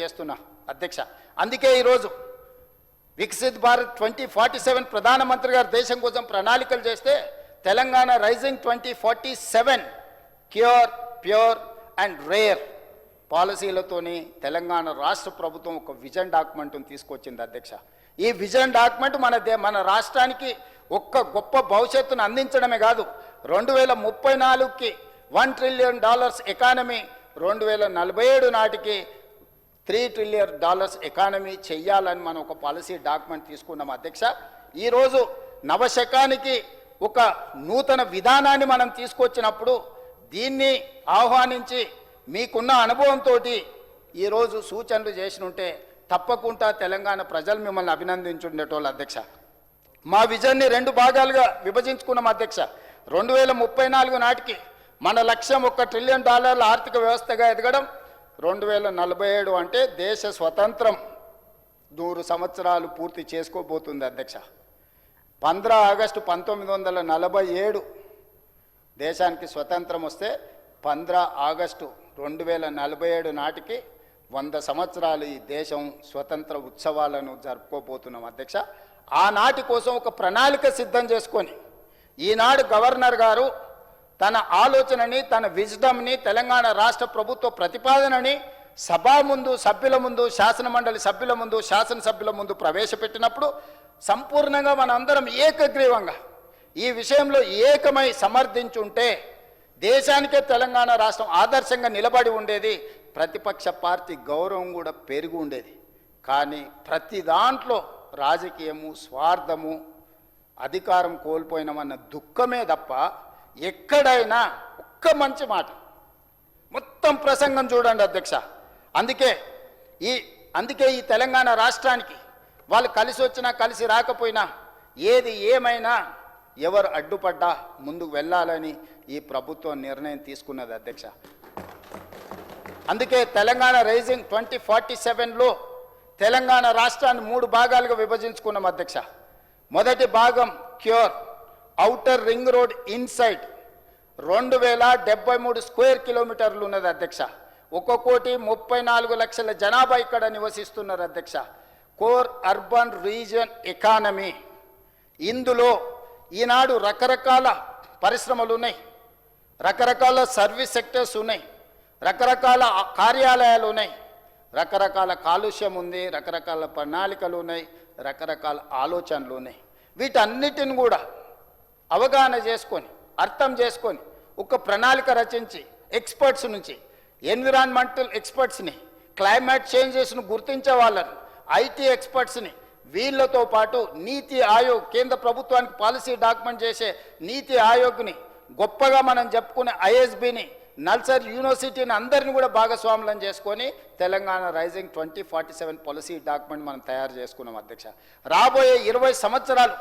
చేస్తున్నా అధ్యక్ష. అందుకే ఈరోజు వికసిత్ భారత్ 2047 ప్రధానమంత్రి గారు దేశం కోసం ప్రణాళికలు చేస్తే Telangana rising 2047 cure pure and rare పాలసీలతోని తెలంగాణ రాష్ట్ర ప్రభుత్వం ఒక విజన్ డాక్యుమెంట్ని తీసుకొచ్చింది అధ్యక్ష. ఈ విజన్ డాక్యుమెంట్ మన రాష్ట్రానికి ఒక్క గొప్ప భవిష్యత్తును అందించడమే కాదు, 2034కి $1 ట్రిలియన్ ఎకానమీ, 2047 నాటికి $3 ట్రిలియన్ ఎకానమీ చెయ్యాలని మనం ఒక పాలసీ డాక్యుమెంట్ తీసుకున్నాం అధ్యక్ష. ఈరోజు నవశకానికి ఒక నూతన విధానాన్ని మనం తీసుకొచ్చినప్పుడు దీన్ని ఆహ్వానించి మీకున్న అనుభవంతో ఈరోజు సూచనలు చేసినుంటే తప్పకుండా తెలంగాణ ప్రజలు మిమ్మల్ని అభినందించుండేటోళ్ళు అధ్యక్ష. మా విజన్ని 2 భాగాలుగా విభజించుకున్నాం అధ్యక్ష. 2034 నాటికి మన లక్ష్యం $1 ట్రిలియన్ ఆర్థిక వ్యవస్థగా ఎదగడం, 2047 అంటే దేశ స్వతంత్రం 100 సంవత్సరాలు పూర్తి చేసుకోబోతుంది అధ్యక్ష. 15 ఆగస్టు 1947 దేశానికి స్వతంత్రం వస్తే 15 ఆగస్టు 2047 నాటికి 100 సంవత్సరాలు ఈ దేశం స్వతంత్ర ఉత్సవాలను జరుపుకోబోతున్నాం అధ్యక్ష. ఆనాటి కోసం ఒక ప్రణాళిక సిద్ధం చేసుకొని ఈనాడు గవర్నర్ గారు తన ఆలోచనని, తన విజ్డమ్ని, తెలంగాణ రాష్ట్ర ప్రభుత్వ ప్రతిపాదనని సభ ముందు, సభ్యుల ముందు, శాసనమండలి సభ్యుల ముందు, శాసనసభ్యుల ముందు ప్రవేశపెట్టినప్పుడు సంపూర్ణంగా మనందరం ఏకగ్రీవంగా ఈ విషయంలో ఏకమై సమర్థించుంటే దేశానికే తెలంగాణ రాష్ట్రం ఆదర్శంగా నిలబడి ఉండేది, ప్రతిపక్ష పార్టీ గౌరవం కూడా పెరిగి ఉండేది. కానీ ప్రతి దాంట్లో రాజకీయము, స్వార్థము, అధికారం కోల్పోయినామన్న దుఃఖమే తప్ప ఎక్కడైనా ఒక్క మంచి మాట, మొత్తం ప్రసంగం చూడండి అధ్యక్ష. అందుకే ఈ తెలంగాణ రాష్ట్రానికి వాళ్ళు కలిసి వచ్చినా కలిసి రాకపోయినా ఏది ఏమైనా ఎవరు అడ్డుపడ్డా ముందుకు వెళ్ళాలని ఈ ప్రభుత్వం నిర్ణయం తీసుకున్నది అధ్యక్ష. అందుకే తెలంగాణ రైజింగ్ 2047లో తెలంగాణ రాష్ట్రాన్ని 3 భాగాలుగా విభజించుకున్నాం అధ్యక్ష. మొదటి భాగం cure, outer ring road inside 2073 square కిలోమీటర్లు ఉన్నది అధ్యక్ష. 1,34,00,000 జనాభా ఇక్కడ నివసిస్తున్నారు అధ్యక్ష. కోర్ అర్బన్ రీజియన్ ఎకానమీ, ఇందులో ఈనాడు రకరకాల పరిశ్రమలు ఉన్నాయి, రకరకాల సర్వీస్ సెక్టర్స్ ఉన్నాయి, రకరకాల కార్యాలయాలు ఉన్నాయి, రకరకాల కాలుష్యం ఉంది, రకరకాల ప్రణాళికలు ఉన్నాయి, రకరకాల ఆలోచనలు ఉన్నాయి. వీటన్నిటిని కూడా అవగాహన చేసుకొని, అర్థం చేసుకొని ఒక ప్రణాళిక రచించి ఎక్స్పర్ట్స్ నుంచి, ఎన్విరాన్మెంటల్ ఎక్స్పర్ట్స్ని, క్లైమేట్ చేంజెస్ను గుర్తించే వాళ్ళని, ఐటీ ఎక్స్పర్ట్స్ని, వీళ్ళతో పాటు నీతి ఆయోగ్, కేంద్ర ప్రభుత్వానికి పాలసీ డాక్యుమెంట్ చేసే నీతి ఆయోగ్ని, గొప్పగా మనం చెప్పుకునే ఐఎస్బిని, నల్సర్ యూనివర్సిటీని అందరిని కూడా భాగస్వాములను చేసుకొని తెలంగాణ రైజింగ్ 2047 పాలసీ డాక్యుమెంట్ మనం తయారు చేసుకున్నాం అధ్యక్ష. రాబోయే 20 సంవత్సరాలు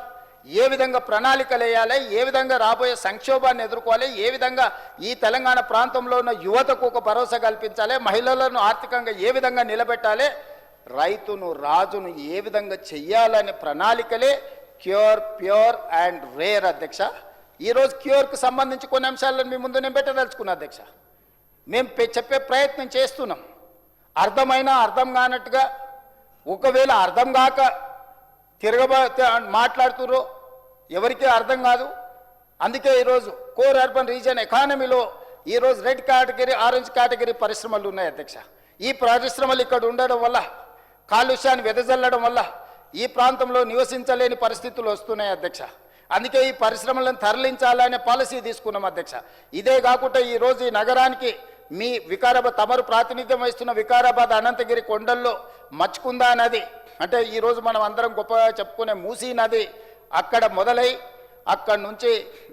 ఏ విధంగా ప్రణాళికలు వేయాలి, ఏ విధంగా రాబోయే సంక్షోభాన్ని ఎదుర్కోవాలి, ఏ విధంగా ఈ తెలంగాణ ప్రాంతంలో ఉన్న యువతకు ఒక భరోసా కల్పించాలి, మహిళలను ఆర్థికంగా ఏ విధంగా నిలబెట్టాలి, రైతును రాజును ఏ విధంగా చెయ్యాలనే ప్రణాళికలే క్యూర్ ప్యూర్ అండ్ రేర్ అధ్యక్ష. ఈరోజు క్యూర్కు సంబంధించి కొన్ని అంశాలను మీ ముందు నేను పెట్టదలుచుకున్నా అధ్యక్ష. మేము చెప్పే ప్రయత్నం చేస్తున్నాం, అర్థమైనా అర్థం కానట్టుగా, ఒకవేళ అర్థం కాక మాట్లాడుతుర్రో ఎవరికీ అర్థం కాదు. అందుకే ఈరోజు కోర్ అర్బన్ రీజియన్ ఎకానమీలో ఈరోజు రెడ్ కేటగిరీ, ఆరెంజ్ కేటగిరీ పరిశ్రమలు ఉన్నాయి అధ్యక్ష. ఈ పరిశ్రమలు ఇక్కడ ఉండడం వల్ల, కాలుష్యాన్ని వెదజల్లడం వల్ల ఈ ప్రాంతంలో నివసించలేని పరిస్థితులు వస్తున్నాయి అధ్యక్ష. అందుకే ఈ పరిశ్రమలను తరలించాలనే పాలసీ తీసుకున్నాం అధ్యక్ష. ఇదే కాకుండా ఈరోజు ఈ నగరానికి మీ వికారాబాద్, తమరు ప్రాతినిధ్యం వహిస్తున్న వికారాబాద్ అనంతగిరి కొండల్లో మచ్కుందా నది, అంటే ఈరోజు మనం అందరం గొప్పగా చెప్పుకునే మూసీ నది అక్కడ మొదలై అక్కడి నుంచి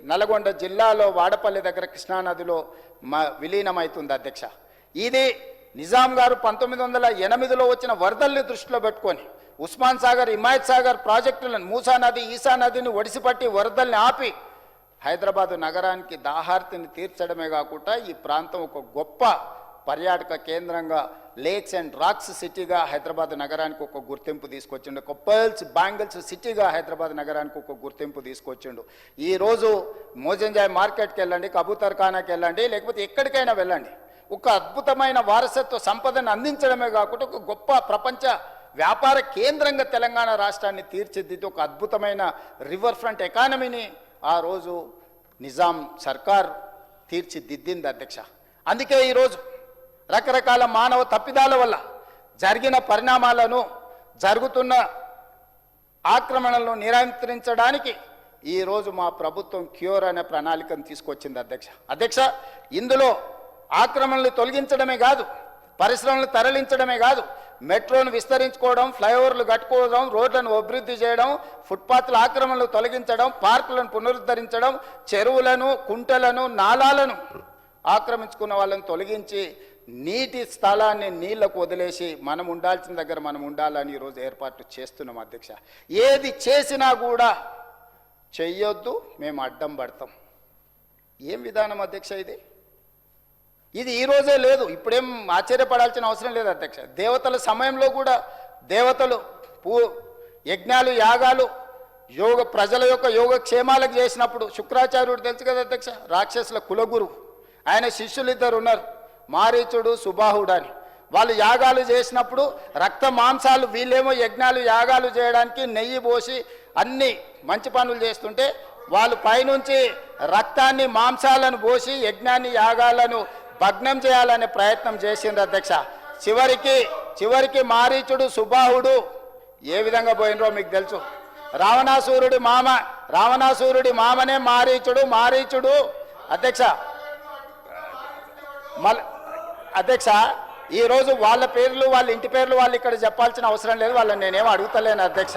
నల్గొండ జిల్లాలో వాడపల్లి దగ్గర కృష్ణానదిలో విలీనమవుతుంది అధ్యక్ష. ఇది నిజాం గారు 1908లో వచ్చిన వరదల్ని దృష్టిలో పెట్టుకొని ఉస్మాన్ సాగర్, హిమాయత్ సాగర్ ప్రాజెక్టులను, మూసా నది, ఈసా నదిని ఒడిసిపట్టి వరదల్ని ఆపి హైదరాబాదు నగరానికి దాహార్తిని తీర్చడమే కాకుండా ఈ ప్రాంతం ఒక గొప్ప పర్యాటక కేంద్రంగా, లేక్స్ అండ్ రాక్స్ సిటీగా హైదరాబాద్ నగరానికి ఒక గుర్తింపు తీసుకొచ్చిండు. ఒక పర్ల్స్ బ్యాంగిల్స్ సిటీగా హైదరాబాద్ నగరానికి ఒక గుర్తింపు తీసుకొచ్చిండు. ఈరోజు మోజంజాయ్ మార్కెట్కి వెళ్ళండి, కబూతర్ ఖానాకి వెళ్ళండి, లేకపోతే ఎక్కడికైనా వెళ్ళండి, ఒక అద్భుతమైన వారసత్వ సంపదను అందించడమే కాకుండా ఒక గొప్ప ప్రపంచ వ్యాపార కేంద్రంగా తెలంగాణ రాష్ట్రాన్ని తీర్చిదిద్ది ఒక అద్భుతమైన రివర్ ఫ్రంట్ ఎకానమీని ఆ రోజు నిజాం సర్కార్ తీర్చిదిద్దింది అధ్యక్ష. అందుకే ఈరోజు రకరకాల మానవ తప్పిదాల వల్ల జరిగిన పరిణామాలను జరుగుతున్న ఆక్రమణలను నియంత్రించడానికి ఈరోజు మా ప్రభుత్వం క్యూర్ అనే ప్రణాళికను తీసుకొచ్చింది అధ్యక్ష. ఇందులో ఆక్రమణలు తొలగించడమే కాదు, పరిశ్రమలు తరలించడమే కాదు, మెట్రోను విస్తరించుకోవడం, ఫ్లైఓవర్లు కట్టుకోవడం, రోడ్లను అభివృద్ధి చేయడం, ఫుట్పాత్ల ఆక్రమణలు తొలగించడం, పార్కులను పునరుద్ధరించడం, చెరువులను, కుంటలను, నాలాలను ఆక్రమించుకున్న వాళ్ళని తొలగించి నీటి స్థలాన్ని నీళ్లకు వదిలేసి మనం ఉండాల్సిన దగ్గర మనం ఉండాలని ఈరోజు ఏర్పాటు చేస్తున్నాం అధ్యక్ష. ఏది చేసినా కూడా చెయ్యొద్దు, మేము అడ్డం పడతాం. ఏం విధానం అధ్యక్ష ఇది? ఇది ఈరోజే లేదు, ఇప్పుడేం ఆశ్చర్యపడాల్సిన అవసరం లేదు అధ్యక్ష. దేవతల సమయంలో కూడా దేవతలు యజ్ఞాలు, యాగాలు, ప్రజల యొక్క యోగక్షేమాలకు చేసినప్పుడు శుక్రాచార్యుడు తెలుసు కదా అధ్యక్ష, రాక్షసుల కులగురు, ఆయన శిష్యులు ఇద్దరు ఉన్నారు, మారీచుడు, సుబాహుడు అని. వాళ్ళు యాగాలు చేసినప్పుడు రక్త మాంసాలు, వీళ్ళేమో యజ్ఞాలు యాగాలు చేయడానికి నెయ్యి పోసి అన్ని మంచి పనులు చేస్తుంటే వాళ్ళు పైనుంచి రక్తాన్ని, మాంసాలను పోసి యజ్ఞాన్ని, యాగాలను భగ్నం చేయాలనే ప్రయత్నం చేసిండ్రు అధ్యక్ష. చివరికి మారీచుడు, సుబాహుడు ఏ విధంగా పోయినరో మీకు తెలుసు. రావణాసురుడి మామనే మారీచుడు అధ్యక్ష. ఈరోజు వాళ్ళ పేర్లు, వాళ్ళ ఇంటి పేర్లు వాళ్ళు ఇక్కడ చెప్పాల్సిన అవసరం లేదు, వాళ్ళని నేనేం అడుగుతలేను అధ్యక్ష.